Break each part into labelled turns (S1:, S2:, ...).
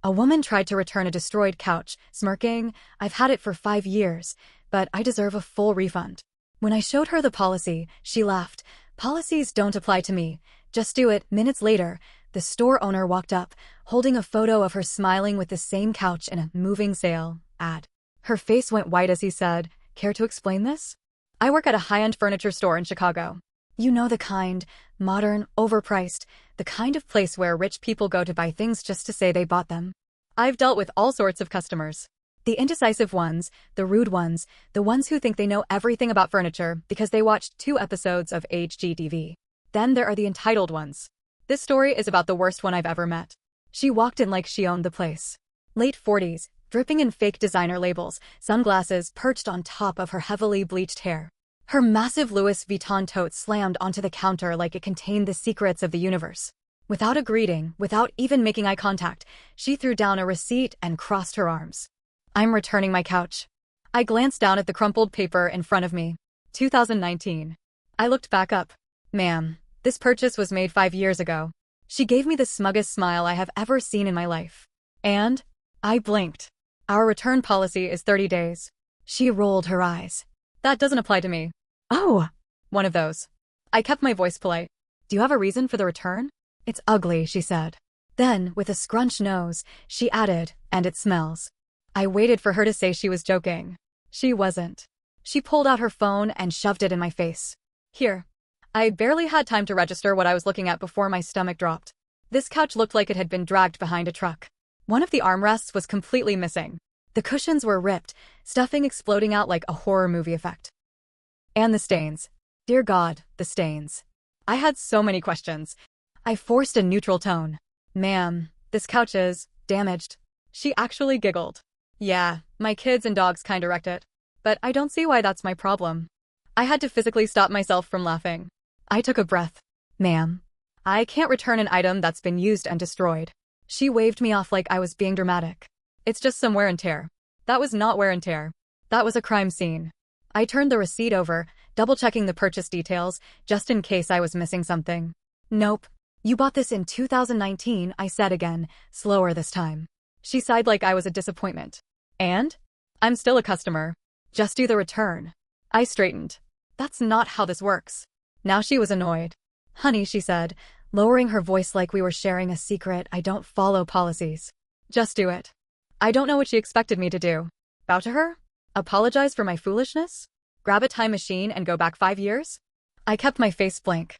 S1: A woman tried to return a destroyed couch, smirking, "I've had it for 5 years, but I deserve a full refund." When I showed her the policy, she laughed. "Policies don't apply to me. Just do it." Minutes later, the store owner walked up, holding a photo of her smiling with the same couch in a moving sale ad. Her face went white as he said, "Care to explain this?" "I work at a high-end furniture store in Chicago. You know the kind, modern, overpriced, the kind of place where rich people go to buy things just to say they bought them. I've dealt with all sorts of customers. The indecisive ones, the rude ones, the ones who think they know everything about furniture because they watched 2 episodes of HGTV. Then there are the entitled ones. This story is about the worst one I've ever met." She walked in like she owned the place. Late 40s, dripping in fake designer labels, sunglasses perched on top of her heavily bleached hair. Her massive Louis Vuitton tote slammed onto the counter like it contained the secrets of the universe. Without a greeting, without even making eye contact, she threw down a receipt and crossed her arms. "I'm returning my couch." I glanced down at the crumpled paper in front of me. 2019. I looked back up. "Ma'am, this purchase was made 5 years ago." She gave me the smuggest smile I have ever seen in my life. "And?" I blinked. "Our return policy is 30 days. She rolled her eyes. "That doesn't apply to me." "Oh, one of those." I kept my voice polite. "Do you have a reason for the return?" "It's ugly," she said. Then, with a scrunched nose, she added, "And it smells." I waited for her to say she was joking. She wasn't. She pulled out her phone and shoved it in my face. "Here." I barely had time to register what I was looking at before my stomach dropped. This couch looked like it had been dragged behind a truck. One of the armrests was completely missing. The cushions were ripped, stuffing exploding out like a horror movie effect. And the stains. Dear God, the stains. I had so many questions. I forced a neutral tone. "Ma'am, this couch is damaged." She actually giggled. "Yeah, my kids and dogs kinda wrecked it. But I don't see why that's my problem." I had to physically stop myself from laughing. I took a breath. "Ma'am, I can't return an item that's been used and destroyed." She waved me off like I was being dramatic. "It's just some wear and tear." That was not wear and tear. That was a crime scene. I turned the receipt over, double-checking the purchase details, just in case I was missing something. "Nope. You bought this in 2019, I said again, slower this time. She sighed like I was a disappointment. "And? I'm still a customer. Just do the return." I straightened. "That's not how this works." Now she was annoyed. "Honey," she said, lowering her voice like we were sharing a secret, "I don't follow policies. Just do it." I don't know what she expected me to do. Bow to her? Apologize for my foolishness? Grab a time machine and go back 5 years? I kept my face blank.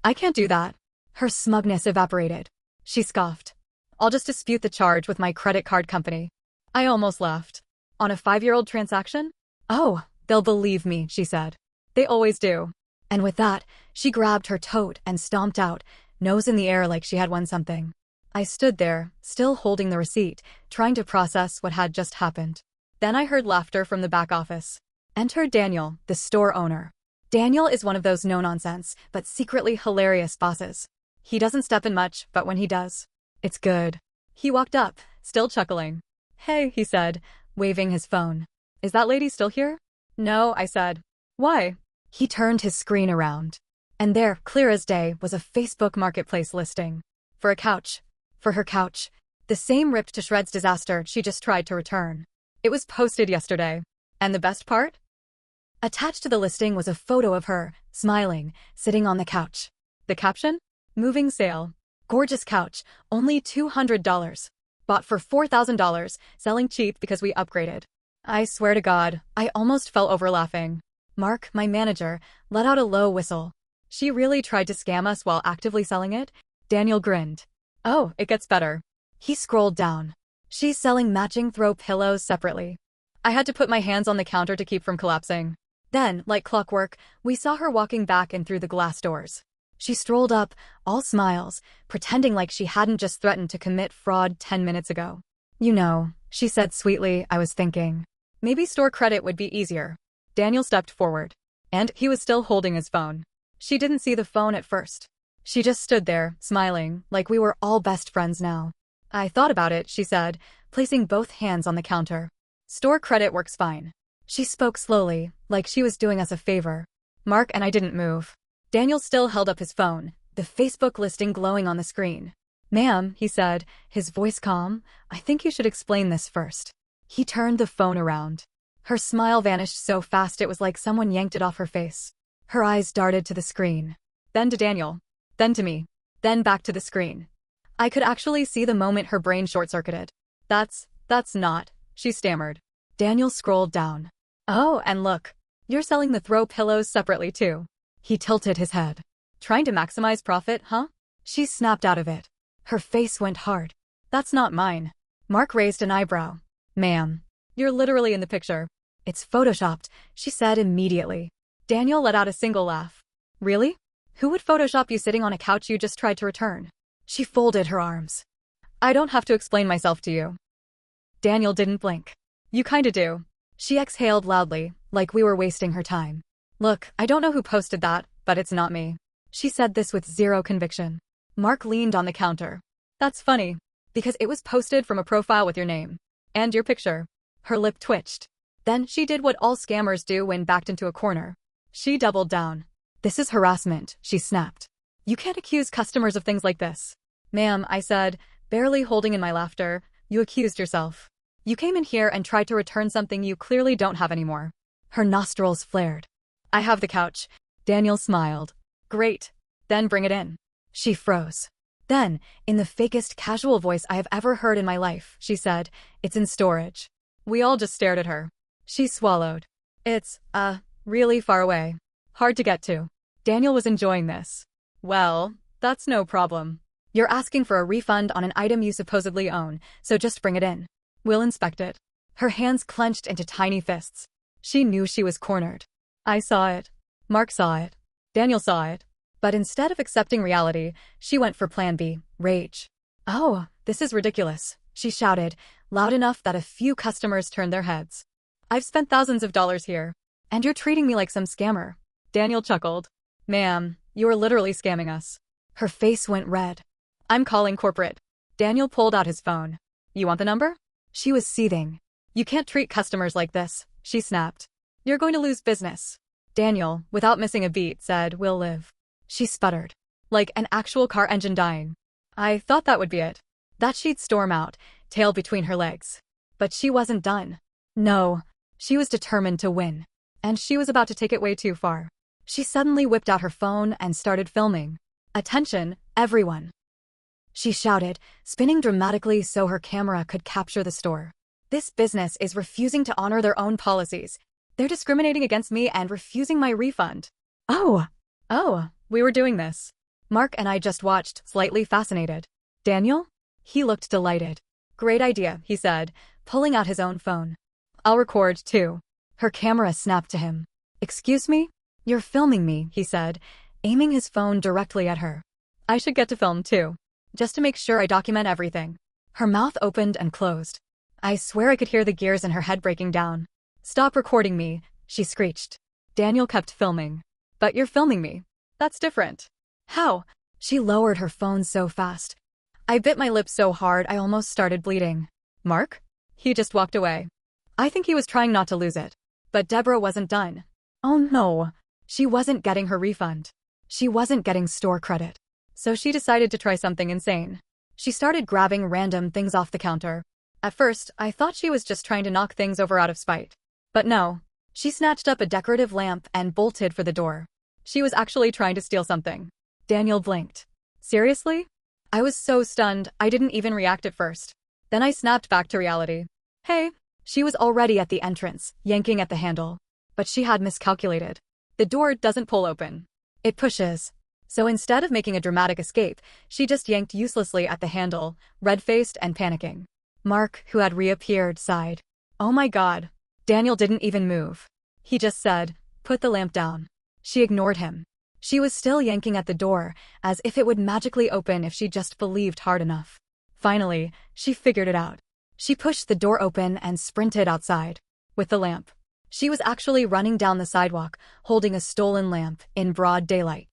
S1: "I can't do that." Her smugness evaporated. She scoffed. "I'll just dispute the charge with my credit card company." I almost laughed. "On a 5-year-old transaction?" "Oh, they'll believe me," she said. "They always do." And with that, she grabbed her tote and stomped out, nose in the air like she had won something. I stood there, still holding the receipt, trying to process what had just happened. Then I heard laughter from the back office. Enter Daniel, the store owner. Daniel is one of those no-nonsense, but secretly hilarious bosses. He doesn't step in much, but when he does, it's good. He walked up, still chuckling. "Hey," he said, waving his phone. "Is that lady still here?" "No," I said. "Why?" He turned his screen around. And there, clear as day, was a Facebook Marketplace listing. For a couch. For her couch. The same ripped-to-shreds disaster she just tried to return. It was posted yesterday. And the best part? Attached to the listing was a photo of her, smiling, sitting on the couch. The caption? "Moving sale. Gorgeous couch, only $200. Bought for $4,000, selling cheap because we upgraded." I swear to God, I almost fell over laughing. Mark, my manager, let out a low whistle. "She really tried to scam us while actively selling it?" Daniel grinned. "Oh, it gets better." He scrolled down. "She's selling matching throw pillows separately." I had to put my hands on the counter to keep from collapsing. Then, like clockwork, we saw her walking back in through the glass doors. She strolled up, all smiles, pretending like she hadn't just threatened to commit fraud 10 minutes ago. "You know," she said sweetly, "I was thinking. Maybe store credit would be easier." Daniel stepped forward. And he was still holding his phone. She didn't see the phone at first. She just stood there, smiling, like we were all best friends now. "I thought about it," she said, placing both hands on the counter. "Store credit works fine." She spoke slowly, like she was doing us a favor. Mark and I didn't move. Daniel still held up his phone, the Facebook listing glowing on the screen. Ma'am, he said, his voice calm, I think you should explain this first. He turned the phone around. Her smile vanished so fast it was like someone yanked it off her face. Her eyes darted to the screen. Then to Daniel. Then to me. Then back to the screen. I could actually see the moment her brain short-circuited. That's not, she stammered. Daniel scrolled down. Oh, and look. You're selling the throw pillows separately too. He tilted his head. Trying to maximize profit, huh? She snapped out of it. Her face went hard. That's not mine. Mark raised an eyebrow. Ma'am, you're literally in the picture. It's photoshopped, she said immediately. Daniel let out a single laugh. Really? Who would photoshop you sitting on a couch you just tried to return? She folded her arms. I don't have to explain myself to you. Daniel didn't blink. You kinda do. She exhaled loudly, like we were wasting her time. Look, I don't know who posted that, but it's not me. She said this with zero conviction. Mark leaned on the counter. That's funny, because it was posted from a profile with your name. And your picture. Her lip twitched. Then she did what all scammers do when backed into a corner. She doubled down. This is harassment, she snapped. You can't accuse customers of things like this. Ma'am, I said, barely holding in my laughter, you accused yourself. You came in here and tried to return something you clearly don't have anymore. Her nostrils flared. I have the couch. Daniel smiled. Great. Then bring it in. She froze. Then, in the fakest casual voice I have ever heard in my life, she said, it's in storage. We all just stared at her. She swallowed. It's, really far away. Hard to get to. Daniel was enjoying this. Well, that's no problem. You're asking for a refund on an item you supposedly own, so just bring it in. We'll inspect it. Her hands clenched into tiny fists. She knew she was cornered. I saw it. Mark saw it. Daniel saw it. But instead of accepting reality, she went for plan B, rage. Oh, this is ridiculous, she shouted, loud enough that a few customers turned their heads. I've spent thousands of dollars here, and you're treating me like some scammer. Daniel chuckled. Ma'am, you are literally scamming us. Her face went red. I'm calling corporate. Daniel pulled out his phone. You want the number? She was seething. You can't treat customers like this, she snapped. You're going to lose business. Daniel, without missing a beat, said, we'll live. She sputtered. Like an actual car engine dying. I thought that would be it. That she'd storm out, tail between her legs. But she wasn't done. No. She was determined to win. And she was about to take it way too far. She suddenly whipped out her phone and started filming. Attention, everyone. She shouted, spinning dramatically so her camera could capture the store. This business is refusing to honor their own policies. They're discriminating against me and refusing my refund. Oh, we were doing this. Mark and I just watched, slightly fascinated. Daniel? He looked delighted. Great idea, he said, pulling out his own phone. I'll record, too. Her camera snapped to him. Excuse me? You're filming me, he said, aiming his phone directly at her. I should get to film, too. Just to make sure I document everything. Her mouth opened and closed. I swear I could hear the gears in her head breaking down. Stop recording me, she screeched. Daniel kept filming. But you're filming me. That's different. How? She lowered her phone so fast. I bit my lip so hard I almost started bleeding. Mark? He just walked away. I think he was trying not to lose it. But Deborah wasn't done. Oh no. She wasn't getting her refund. She wasn't getting store credit. So she decided to try something insane. She started grabbing random things off the counter. At first, I thought she was just trying to knock things over out of spite. But no. She snatched up a decorative lamp and bolted for the door. She was actually trying to steal something. Daniel blinked. Seriously? I was so stunned, I didn't even react at first. Then I snapped back to reality. Hey. She was already at the entrance, yanking at the handle. But she had miscalculated. The door doesn't pull open. It pushes. So instead of making a dramatic escape, she just yanked uselessly at the handle, red-faced and panicking. Mark, who had reappeared, sighed. Oh my God. Daniel didn't even move. He just said, put the lamp down. She ignored him. She was still yanking at the door, as if it would magically open if she just believed hard enough. Finally, she figured it out. She pushed the door open and sprinted outside. With the lamp. She was actually running down the sidewalk, holding a stolen lamp, in broad daylight.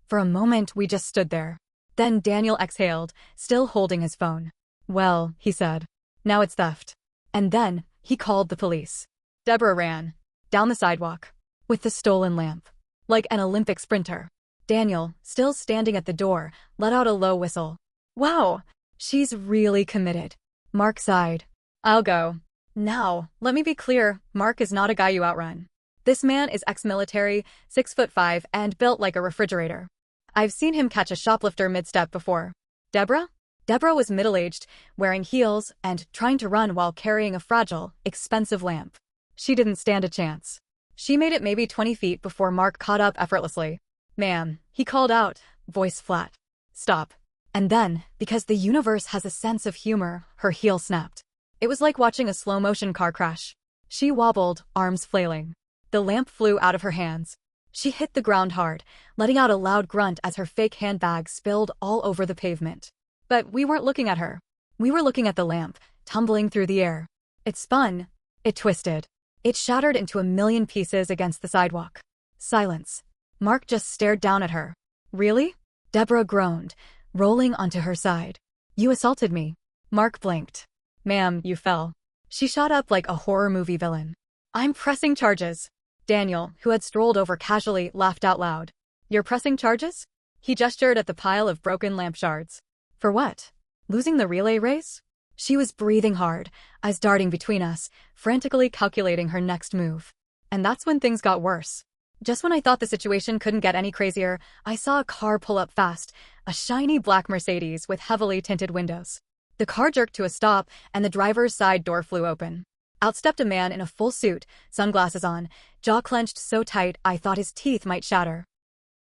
S1: For a moment we just stood there. Then Daniel exhaled, still holding his phone. Well, he said. Now it's theft. And then, he called the police. Deborah ran. Down the sidewalk. With the stolen lamp. Like an Olympic sprinter. Daniel, still standing at the door, let out a low whistle. Wow, she's really committed. Mark sighed. I'll go. Now, let me be clear, Mark is not a guy you outrun. This man is ex-military, 6'5", and built like a refrigerator. I've seen him catch a shoplifter mid-step before. Deborah? Deborah was middle-aged, wearing heels, and trying to run while carrying a fragile, expensive lamp. She didn't stand a chance. She made it maybe 20 feet before Mark caught up effortlessly. Ma'am, he called out, voice flat. Stop. And then, because the universe has a sense of humor, her heel snapped. It was like watching a slow-motion car crash. She wobbled, arms flailing. The lamp flew out of her hands. She hit the ground hard, letting out a loud grunt as her fake handbag spilled all over the pavement. But we weren't looking at her. We were looking at the lamp, tumbling through the air. It spun. It twisted. It shattered into a million pieces against the sidewalk. Silence. Mark just stared down at her. Really? Deborah groaned, rolling onto her side. You assaulted me. Mark blinked. Ma'am, you fell. She shot up like a horror movie villain. I'm pressing charges. Daniel, who had strolled over casually, laughed out loud. You're pressing charges? He gestured at the pile of broken lamp shards. For what? Losing the relay race? She was breathing hard, eyes darting between us, frantically calculating her next move. And that's when things got worse. Just when I thought the situation couldn't get any crazier, I saw a car pull up fast, a shiny black Mercedes with heavily tinted windows. The car jerked to a stop, and the driver's side door flew open. Out stepped a man in a full suit, sunglasses on, jaw clenched so tight I thought his teeth might shatter.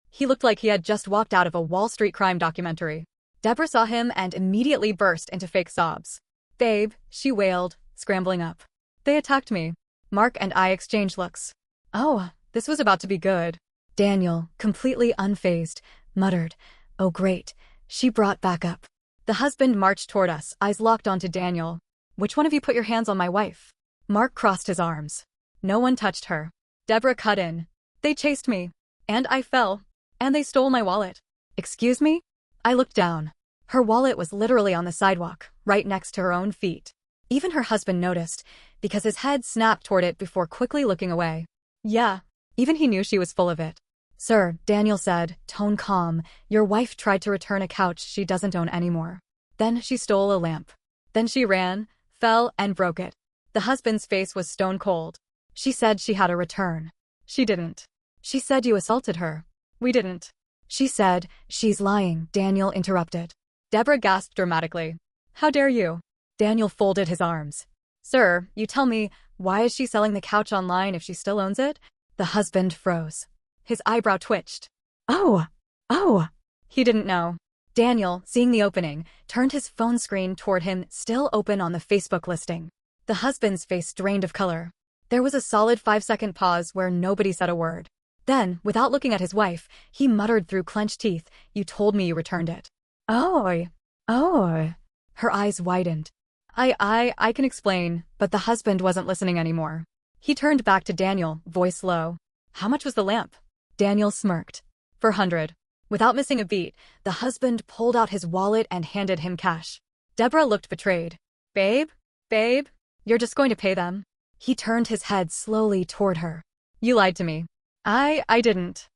S1: He looked like he had just walked out of a Wall Street crime documentary. Deborah saw him and immediately burst into fake sobs. Babe, she wailed, scrambling up. They attacked me. Mark and I exchanged looks. Oh, this was about to be good. Daniel, completely unfazed, muttered, Oh great. She brought back up. The husband marched toward us, eyes locked onto Daniel. Which one of you put your hands on my wife? Mark crossed his arms. No one touched her. Deborah cut in. They chased me. And I fell. And they stole my wallet. Excuse me? I looked down. Her wallet was literally on the sidewalk, right next to her own feet. Even her husband noticed, because his head snapped toward it before quickly looking away. Yeah, even he knew she was full of it. Sir, Daniel said, tone calm, your wife tried to return a couch she doesn't own anymore. Then she stole a lamp. Then she ran, fell, and broke it. The husband's face was stone cold. She said she had a return. She didn't. She said you assaulted her. We didn't. She said, she's lying, Daniel interrupted. Deborah gasped dramatically. How dare you? Daniel folded his arms. Sir, you tell me, why is she selling the couch online if she still owns it? The husband froze. His eyebrow twitched. Oh! He didn't know. Daniel, seeing the opening, turned his phone screen toward him, still open on the Facebook listing. The husband's face drained of color. There was a solid 5-second pause where nobody said a word. Then, without looking at his wife, he muttered through clenched teeth, You told me you returned it. Oh. Her eyes widened. I can explain, but the husband wasn't listening anymore. He turned back to Daniel, voice low. How much was the lamp? Daniel smirked. 400. Without missing a beat, the husband pulled out his wallet and handed him cash. Deborah looked betrayed. Babe, you're just going to pay them? He turned his head slowly toward her. You lied to me. I didn't.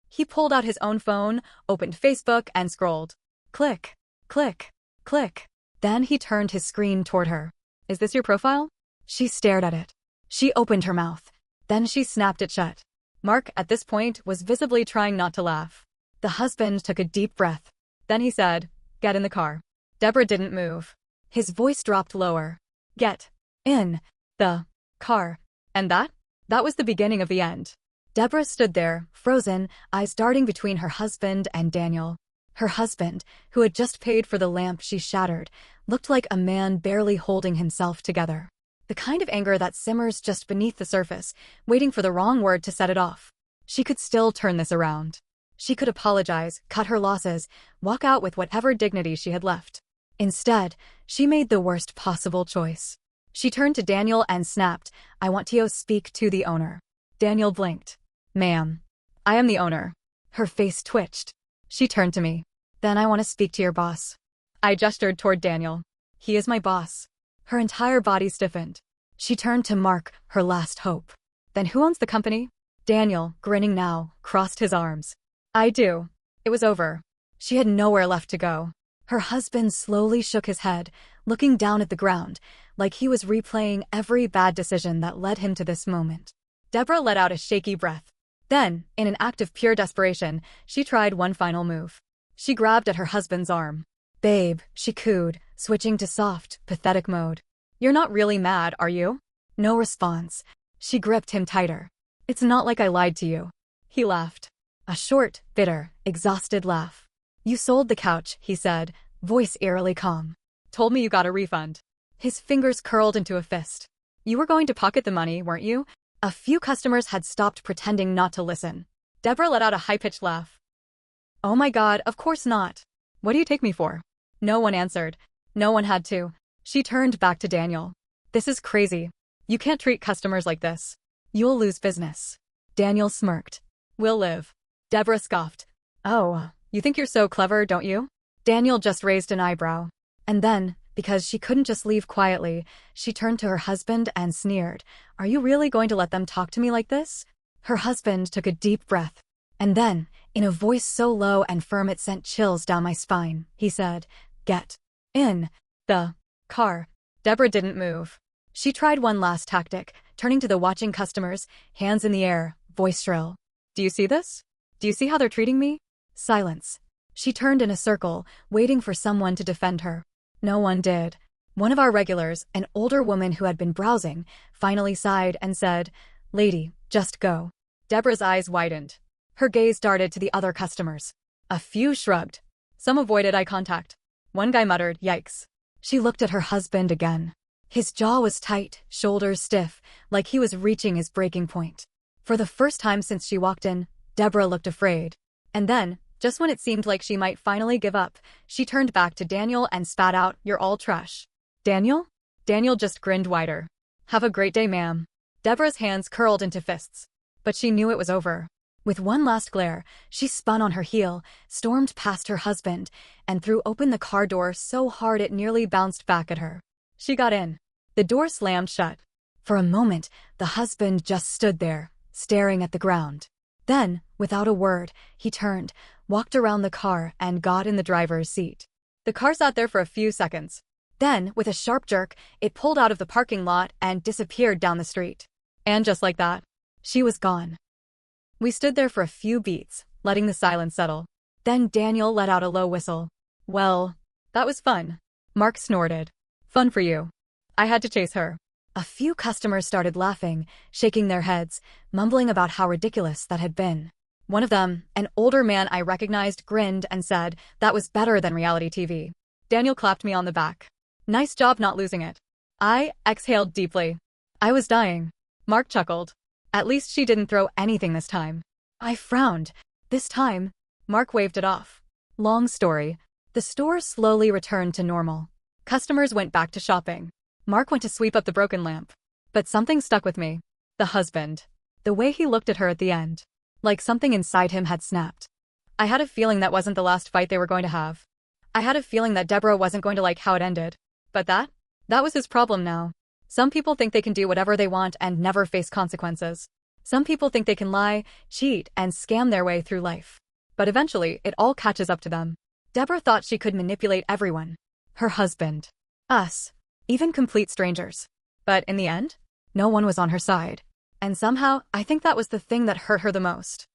S1: He pulled out his own phone, opened Facebook, and scrolled. Click, click, click. Then he turned his screen toward her. Is this your profile? She stared at it. She opened her mouth. Then she snapped it shut. Mark, at this point, was visibly trying not to laugh. The husband took a deep breath. Then he said, Get in the car. Deborah didn't move. His voice dropped lower. Get in the car. And that was the beginning of the end. Deborah stood there, frozen, eyes darting between her husband and Daniel. Her husband, who had just paid for the lamp she shattered, looked like a man barely holding himself together. The kind of anger that simmers just beneath the surface, waiting for the wrong word to set it off. She could still turn this around. She could apologize, cut her losses, walk out with whatever dignity she had left. Instead, she made the worst possible choice. She turned to Daniel and snapped, I want to speak to the owner. Daniel blinked. Ma'am. I am the owner. Her face twitched. She turned to me. Then I want to speak to your boss. I gestured toward Daniel. He is my boss. Her entire body stiffened. She turned to Mark, her last hope. Then who owns the company? Daniel, grinning now, crossed his arms. I do. It was over. She had nowhere left to go. Her husband slowly shook his head, looking down at the ground, like he was replaying every bad decision that led him to this moment. Deborah let out a shaky breath. Then, in an act of pure desperation, she tried one final move. She grabbed at her husband's arm. "Babe," she cooed, switching to soft, pathetic mode. "You're not really mad, are you?" No response. She gripped him tighter. "It's not like I lied to you." He laughed. A short, bitter, exhausted laugh. "You sold the couch," he said, voice eerily calm. "Told me you got a refund." His fingers curled into a fist. "You were going to pocket the money, weren't you?" A few customers had stopped pretending not to listen. Deborah let out a high-pitched laugh. "Oh my God, of course not. What do you take me for?" No one answered. No one had to. She turned back to Daniel. "This is crazy. You can't treat customers like this. You'll lose business." Daniel smirked. "We'll live." Deborah scoffed. "Oh, you think you're so clever, don't you?" Daniel just raised an eyebrow. And then, because she couldn't just leave quietly, she turned to her husband and sneered. "Are you really going to let them talk to me like this?" Her husband took a deep breath. And then, in a voice so low and firm it sent chills down my spine, he said, "Get in the car." Deborah didn't move. She tried one last tactic, turning to the watching customers, hands in the air, voice shrill. "Do you see this? Do you see how they're treating me?" Silence. She turned in a circle, waiting for someone to defend her. No one did. One of our regulars, an older woman who had been browsing, finally sighed and said, "Lady, just go." Deborah's eyes widened. Her gaze darted to the other customers. A few shrugged. Some avoided eye contact. One guy muttered, "Yikes." She looked at her husband again. His jaw was tight, shoulders stiff, like he was reaching his breaking point. For the first time since she walked in, Deborah looked afraid. And then, just when it seemed like she might finally give up, she turned back to Daniel and spat out, "You're all trash." "Daniel?" Daniel just grinned wider. "Have a great day, ma'am." Deborah's hands curled into fists. But she knew it was over. With one last glare, she spun on her heel, stormed past her husband, and threw open the car door so hard it nearly bounced back at her. She got in. The door slammed shut. For a moment, the husband just stood there, staring at the ground. Then, without a word, he turned, walked around the car, and got in the driver's seat. The car sat there for a few seconds. Then, with a sharp jerk, it pulled out of the parking lot and disappeared down the street. And just like that, she was gone. We stood there for a few beats, letting the silence settle. Then Daniel let out a low whistle. "Well, that was fun." Mark snorted. "Fun for you. I had to chase her." A few customers started laughing, shaking their heads, mumbling about how ridiculous that had been. One of them, an older man I recognized, grinned and said, "That was better than reality TV." Daniel clapped me on the back. "Nice job not losing it." I exhaled deeply. I was dying. Mark chuckled. "At least she didn't throw anything this time." I frowned. "This time?" Mark waved it off. Long story. The store slowly returned to normal. Customers went back to shopping. Mark went to sweep up the broken lamp. But something stuck with me. The husband. The way he looked at her at the end. Like something inside him had snapped. I had a feeling that wasn't the last fight they were going to have. I had a feeling that Deborah wasn't going to like how it ended. But that was his problem now. Some people think they can do whatever they want and never face consequences. Some people think they can lie, cheat, and scam their way through life. But eventually, it all catches up to them. Deborah thought she could manipulate everyone. Her husband. Us. Even complete strangers. But in the end, no one was on her side. And somehow, I think that was the thing that hurt her the most.